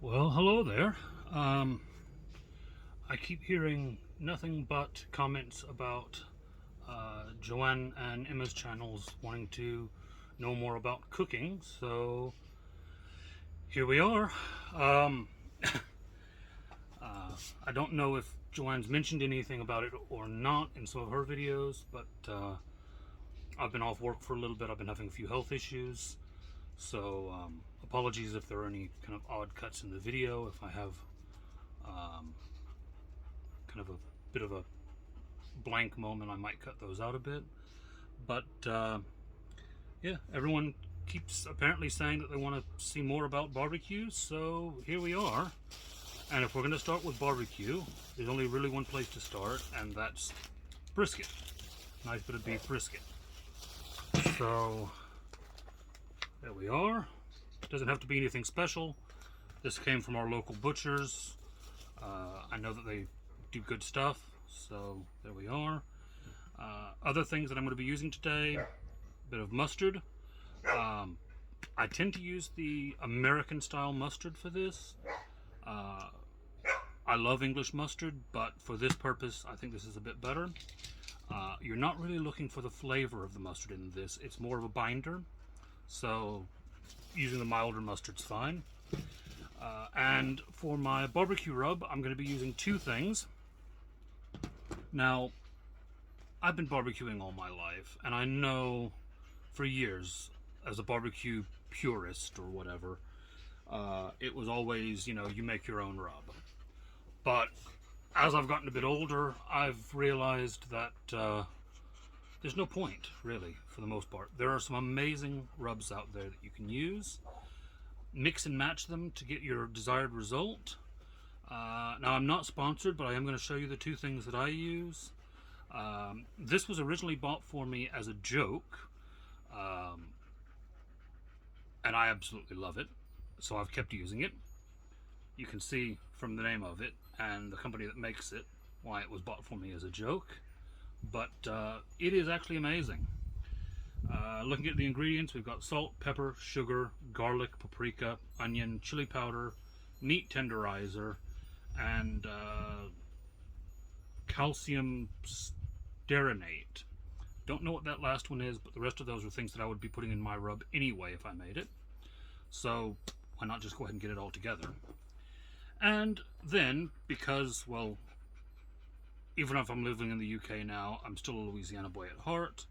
Well, hello there. I keep hearing nothing but comments about Joanne and Emma's channels wanting to know more about cooking, so here we are. Um, I don't know if Joanne's mentioned anything about it or not in some of her videos, but I've been off work for a little bit. I've been having a few health issues, so apologies if there are any kind of odd cuts in the video, if I have kind of a bit of a blank moment. I might cut those out a bit, but yeah, everyone keeps apparently saying that they want to see more about barbecue, so here we are. And if we're going to start with barbecue, there's only really one place to start, and that's brisket. Nice bit of beef brisket. So there we are. Doesn't have to be anything special. This came from our local butchers. I know that they do good stuff, so there we are. Other things that I'm going to be using today: a bit of mustard. I tend to use the American style mustard for this. I love English mustard, but for this purpose I think this is a bit better. You're not really looking for the flavor of the mustard in this. It's more of a binder, so using the milder mustard's fine. And for my barbecue rub, I'm going to be using two things. Now, I've been barbecuing all my life, and I know for years, as a barbecue purist or whatever, it was always, you make your own rub. But as I've gotten a bit older, I've realized that there's no point, really, for the most part. There are some amazing rubs out there that you can use. Mix and match them to get your desired result. Now, I'm not sponsored, but I am going to show you the two things that I use. This was originally bought for me as a joke, and I absolutely love it, so I've kept using it. You can see from the name of it and the company that makes it why it was bought for me as a joke, but it is actually amazing. Looking at the ingredients, we've got salt, pepper, sugar, garlic, paprika, onion, chili powder, meat tenderizer, and calcium stearinate. Don't know what that last one is, but the rest of those are things that I would be putting in my rub anyway if I made it. So why not just go ahead and get it all together? And then, because, well, even if I'm living in the UK now, I'm still a Louisiana boy at heart.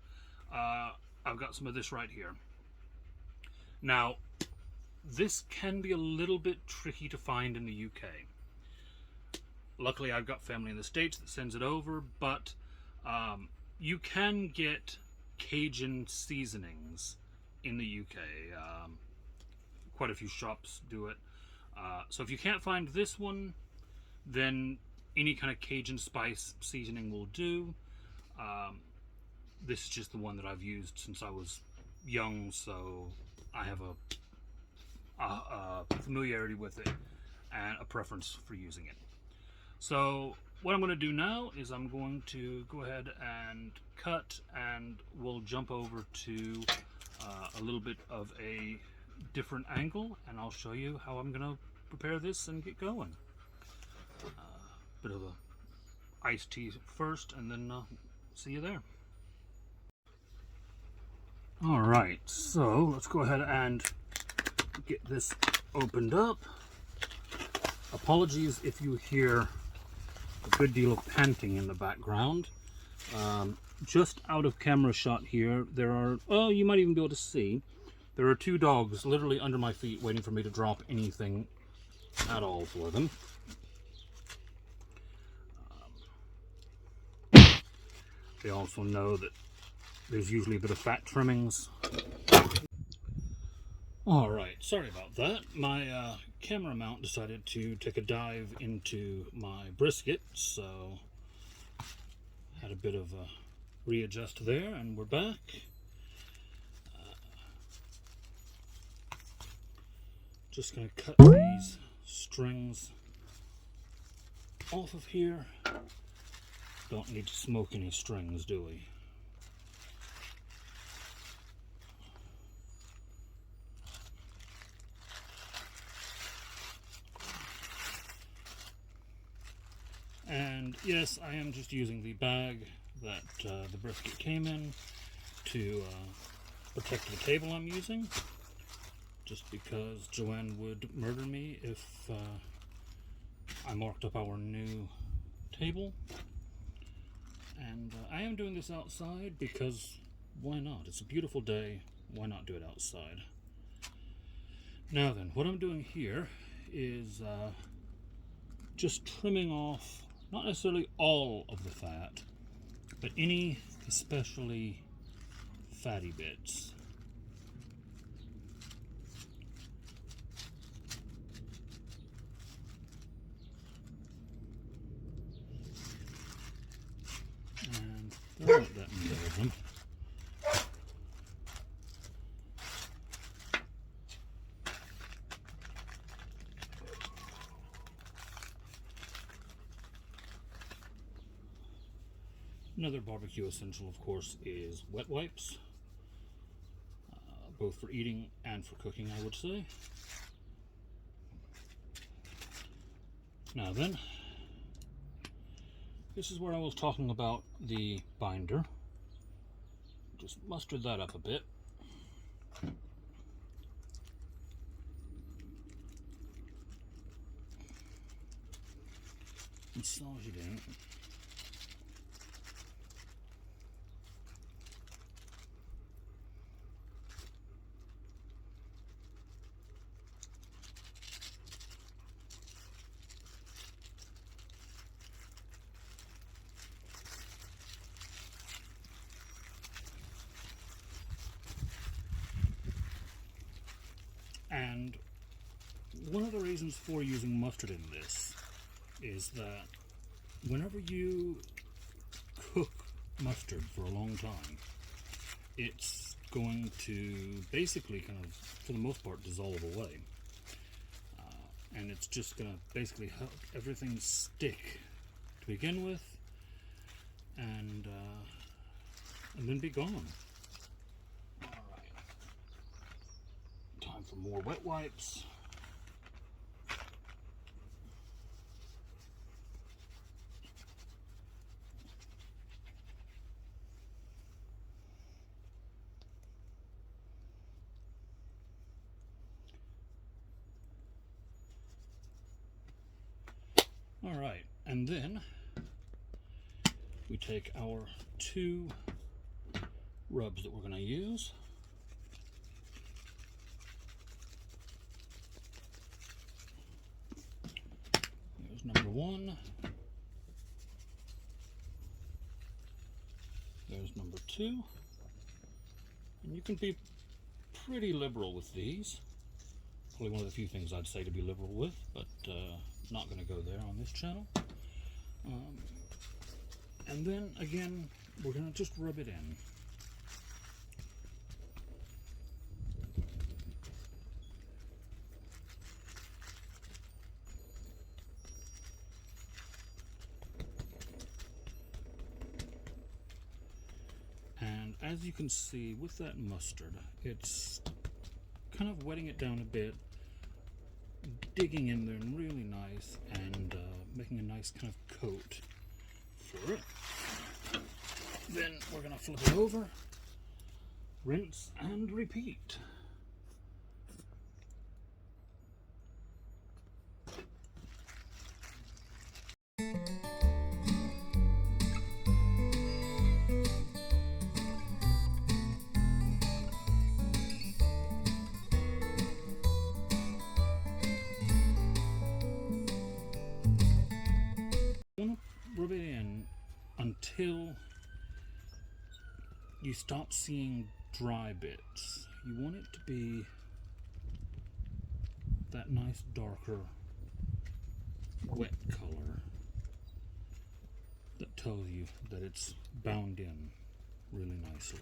I've got some of this right here. Now, this can be a little bit tricky to find in the UK. Luckily, I've got family in the States that sends it over, but you can get Cajun seasonings in the UK. Quite a few shops do it. So if you can't find this one, then any kind of Cajun spice seasoning will do. This is just the one that I've used since I was young, so I have a familiarity with it and a preference for using it. So what I'm going to do now is I'm going to go ahead and cut, and we'll jump over to a little bit of a different angle, and I'll show you how I'm going to prepare this and get going. Bit of a iced tea first, and then see you there. Alright, so let's go ahead and get this opened up. Apologies if you hear a good deal of panting in the background. Just out of camera shot here, there are, oh, you might even be able to see, there are two dogs literally under my feet waiting for me to drop anything at all for them. They also know that there's usually a bit of fat trimmings. Alright, sorry about that. My camera mount decided to take a dive into my brisket, so had a bit of a readjust there, and we're back. Just going to cut these strings off of here. Don't need to smoke any strings, do we? And yes, I am just using the bag that the brisket came in to protect the table I'm using, just because Joanne would murder me if I marked up our new table. And I am doing this outside because why not? It's a beautiful day, why not do it outside? Now then, what I'm doing here is just trimming off, not necessarily all of the fat, but any especially fatty bits. And there aren't that many of them. Another barbecue essential, of course, is wet wipes, both for eating and for cooking, I would say. Now then, this is where I was talking about the binder. Just mustard that up a bit. Massage it in. And one of the reasons for using mustard in this is that whenever you cook mustard for a long time, it's going to basically kind of, for the most part, dissolve away. And it's just going to basically help everything stick to begin with, and then be gone. Alright. Time for more wet wipes. Alright, and then we take our two rubs that we're going to use. Here's number one. There's number two. And you can be pretty liberal with these. Probably one of the few things I'd say to be liberal with, but not going to go there on this channel. And then again, we're going to just rub it in. And as you can see with that mustard, it's kind of wetting it down a bit, digging in there really nice, and making a nice kind of coat for it. Then we're going to flip it over, rinse and repeat. Rub it in until you stop seeing dry bits. You want it to be that nice darker wet color that tells you that it's bound in really nicely.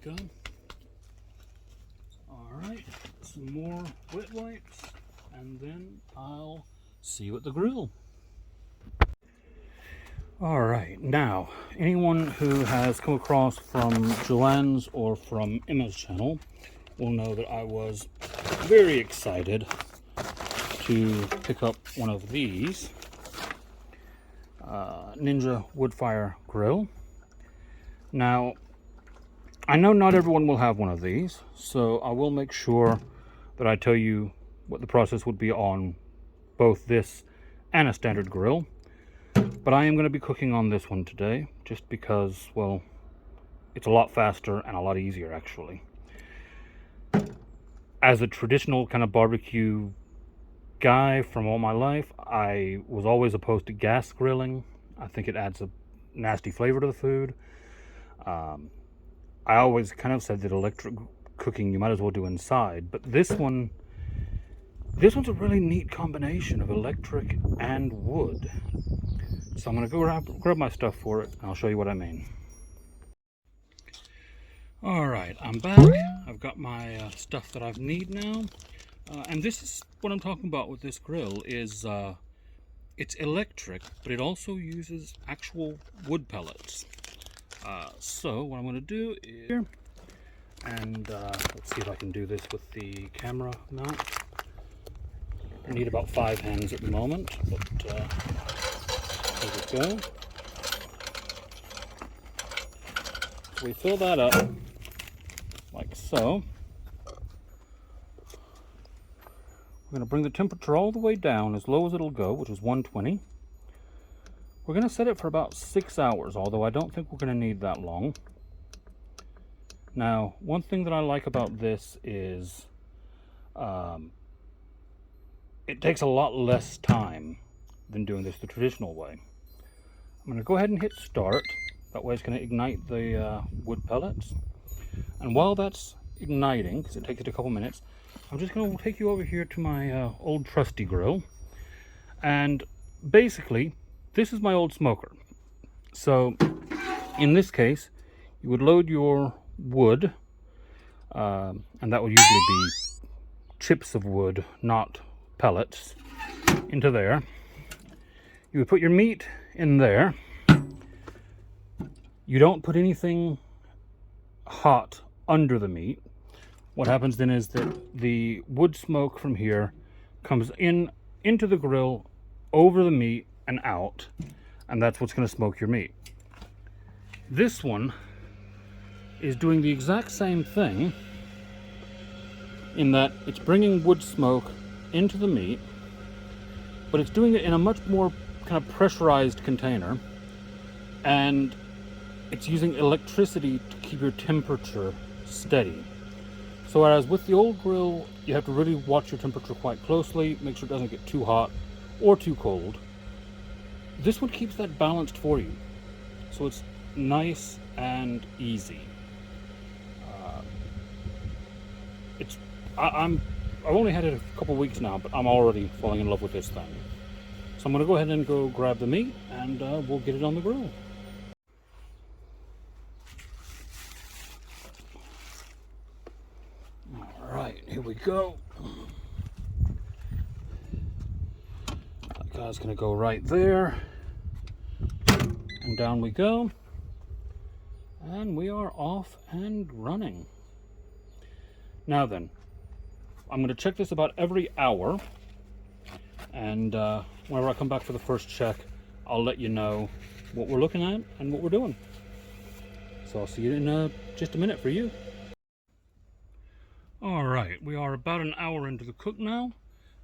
Go. Alright, some more wet wipes, and then I'll see you at the grill. All right, now, anyone who has come across from Joanne's or from Emma's channel will know that I was very excited to pick up one of these Ninja Woodfire Grill. Now, I know not everyone will have one of these, so I will make sure that I tell you what the process would be on both this and a standard grill. But I am going to be cooking on this one today, just because, well, it's a lot faster and a lot easier, actually. As a traditional kind of barbecue guy from all my life, I was always opposed to gas grilling. I think it adds a nasty flavor to the food. I always kind of said that electric cooking you might as well do inside, but this one's a really neat combination of electric and wood. So I'm going to go grab my stuff for it, and I'll show you what I mean. Alright, I'm back. I've got my stuff that I need now. And this is what I'm talking about with this grill is it's electric, but it also uses actual wood pellets. So what I'm going to do is, and let's see if I can do this with the camera mount. I need about 5 hands at the moment, but there we go. So we fill that up like so. We're going to bring the temperature all the way down as low as it'll go, which is 120. We're going to set it for about 6 hours, although I don't think we're going to need that long. Now, one thing that I like about this is it takes a lot less time than doing this the traditional way. I'm going to go ahead and hit start. That way it's going to ignite the wood pellets. And while that's igniting, because it takes it a couple minutes, I'm just going to take you over here to my old trusty grill. And basically, this is my old smoker. So, in this case, you would load your wood, and that would usually be chips of wood, not pellets, into there. You would put your meat in there. You don't put anything hot under the meat. What happens then is that the wood smoke from here comes into the grill, over the meat and out, and that's what's going to smoke your meat. This one is doing the exact same thing in that it's bringing wood smoke into the meat, but it's doing it in a much more kind of pressurized container, and it's using electricity to keep your temperature steady. So whereas with the old grill, you have to really watch your temperature quite closely, make sure it doesn't get too hot or too cold. This one keeps that balanced for you. So it's nice and easy. I've only had it a couple weeks now, but I'm already falling in love with this thing. So I'm going to go ahead and go grab the meat, and we'll get it on the grill. Alright, here we go. That guy's going to go right there. And down we go. And we are off and running. Now then, I'm going to check this about every hour. And whenever I come back for the first check, I'll let you know what we're looking at and what we're doing. So I'll see you in just a minute for you. Alright, we are about an hour into the cook now,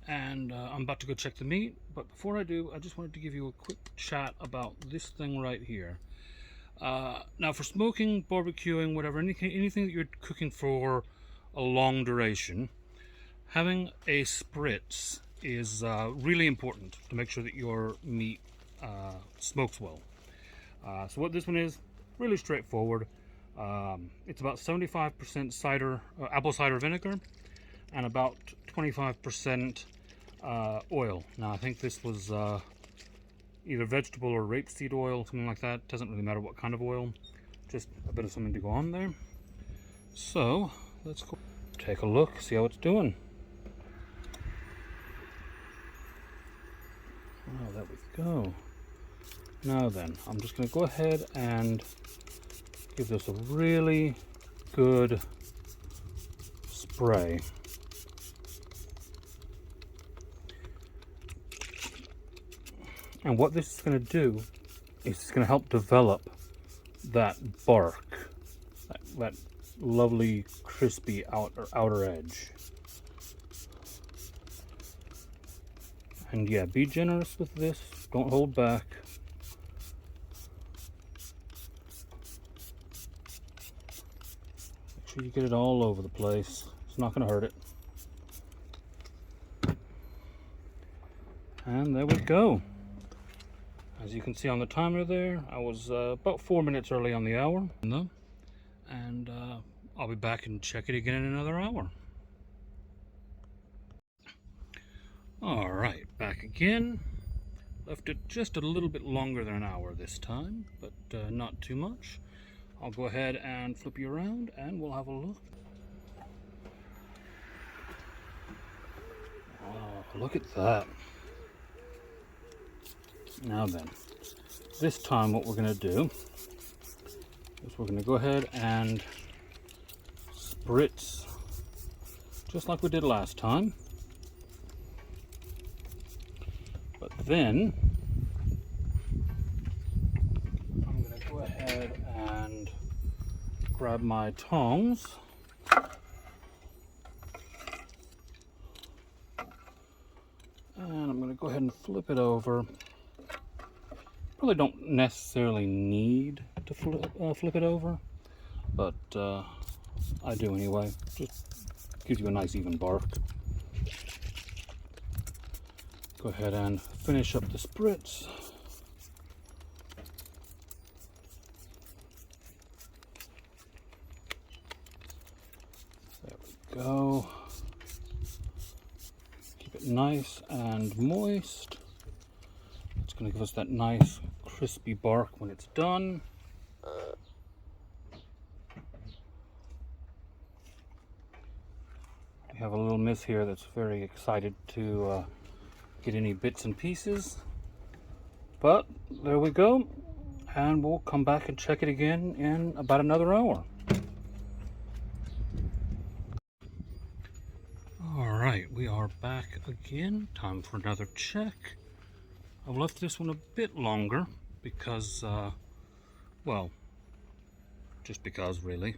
and I'm about to go check the meat. But before I do, I just wanted to give you a quick chat about this thing right here. Now for smoking, barbecuing, whatever, anything that you're cooking for a long duration, having a Spritz is really important to make sure that your meat smokes well. So what this one is, really straightforward. It's about 75% cider, apple cider vinegar, and about 25% oil. Now I think this was either vegetable or rapeseed oil, something like that. Doesn't really matter what kind of oil, just a bit of something to go on there. So let's go take a look, see how it's doing. Oh, there we go. Now then, I'm just going to go ahead and give this a really good spray. And what this is going to do is it's going to help develop that bark, that lovely crispy outer edge. And yeah, be generous with this, don't hold back. Make sure you get it all over the place, it's not going to hurt it. And there we go. As you can see on the timer there, I was about 4 minutes early on the hour. And I'll be back and check it again in another hour. Alright, back again. Left it just a little bit longer than an hour this time, but not too much. I'll go ahead and flip you around and we'll have a look. Oh, look at that. Now then, this time what we're going to do is we're going to go ahead and spritz just like we did last time. But then I'm going to go ahead and grab my tongs and I'm going to go ahead and flip it over. Probably don't necessarily need to flip it over, but I do anyway. Just gives you a nice even bark. Go ahead and finish up the spritz. There we go. Keep it nice and moist. It's going to give us that nice crispy bark when it's done. We have a little miss here that's very excited to get any bits and pieces. But there we go. And we'll come back and check it again in about another hour. Alright, we are back again. Time for another check. I've left this one a bit longer because, well, just because really.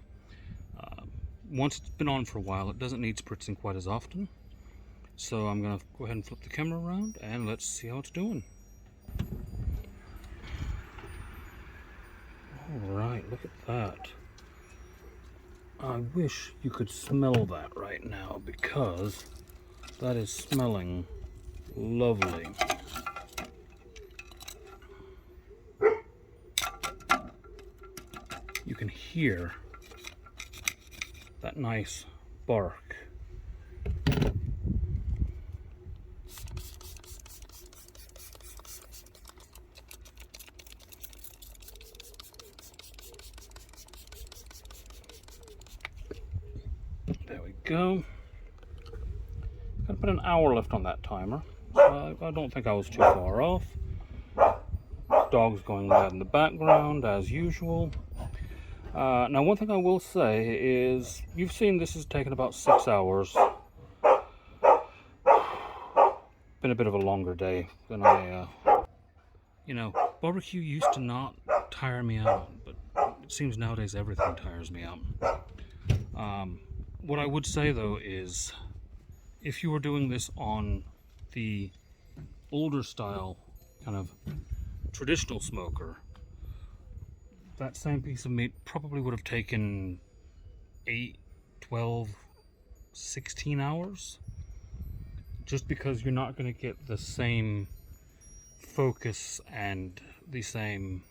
Once it's been on for a while, it doesn't need spritzing quite as often. So I'm going to go ahead and flip the camera around and let's see how it's doing. Alright, look at that. I wish you could smell that right now because that is smelling lovely. You can hear that nice bark. There we go. Got about an hour left on that timer. I don't think I was too far off. Dog's going mad in the background as usual. Now one thing I will say is, you've seen this has taken about 6 hours. Been a bit of a longer day than you know, barbecue used to not tire me out, but it seems nowadays everything tires me out. What I would say though is, if you were doing this on the older style, kind of traditional smoker, that same piece of meat probably would have taken 8, 12, 16 hours. Just because you're not going to get the same focus and the same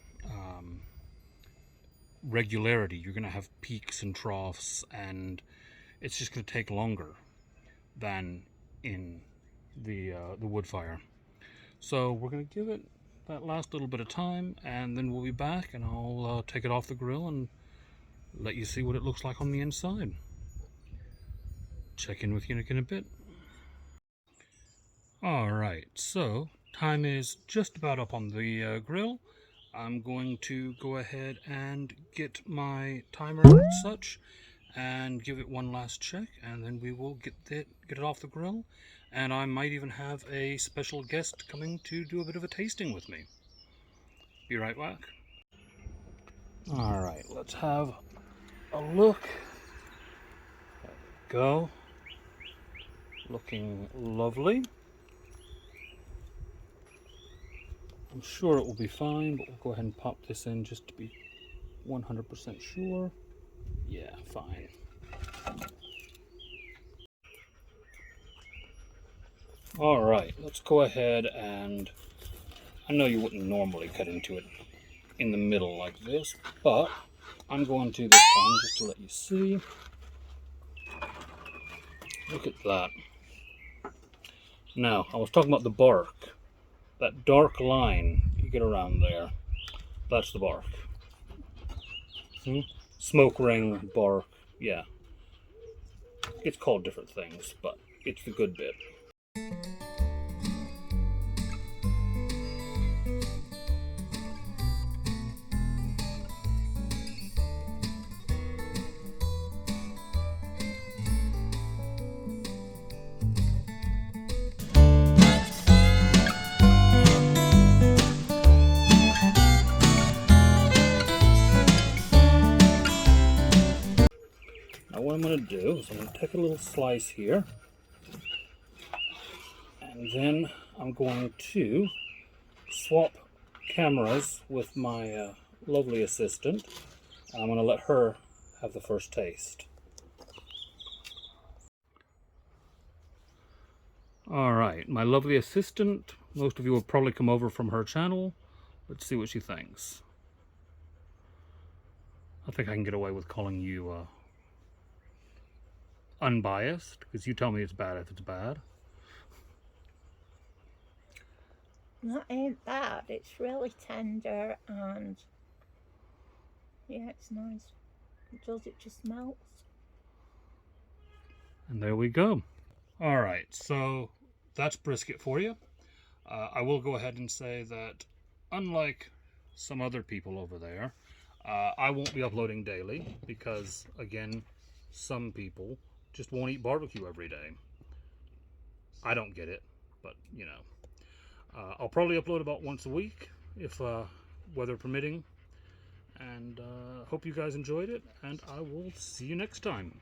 regularity. You're going to have peaks and troughs, and it's just going to take longer than in the wood fire. So we're going to give it that last little bit of time, and then we'll be back and I'll take it off the grill and let you see what it looks like on the inside. Check in with you in a bit. Alright, so time is just about up on the grill. I'm going to go ahead and get my timer and such and give it one last check, and then we will get it off the grill. And I might even have a special guest coming to do a bit of a tasting with me. Be right back. Alright, let's have a look. There we go. Looking lovely. I'm sure it will be fine, but we'll go ahead and pop this in just to be 100% sure. Yeah, fine. Alright, let's go ahead and... I know you wouldn't normally cut into it in the middle like this, but I'm going to this time just to let you see. Look at that. Now, I was talking about the bark. That dark line you get around there, that's the bark. Smoke ring, bark, yeah. It's called different things, but it's the good bit. Now what I'm going to do is I'm going to take a little slice here, and then I'm going to swap cameras with my lovely assistant, and I'm going to let her have the first taste. Alright, my lovely assistant, most of you will probably come over from her channel. Let's see what she thinks. I think I can get away with calling you unbiased, because you tell me it's bad if it's bad. That ain't bad. It's really tender and yeah, it's nice. It just melts. And there we go. Alright, so that's brisket for you. I will go ahead and say that unlike some other people over there, I won't be uploading daily because, again, some people just won't eat barbecue every day. I don't get it, but you know. I'll probably upload about once a week if weather permitting. And hope you guys enjoyed it, and I will see you next time.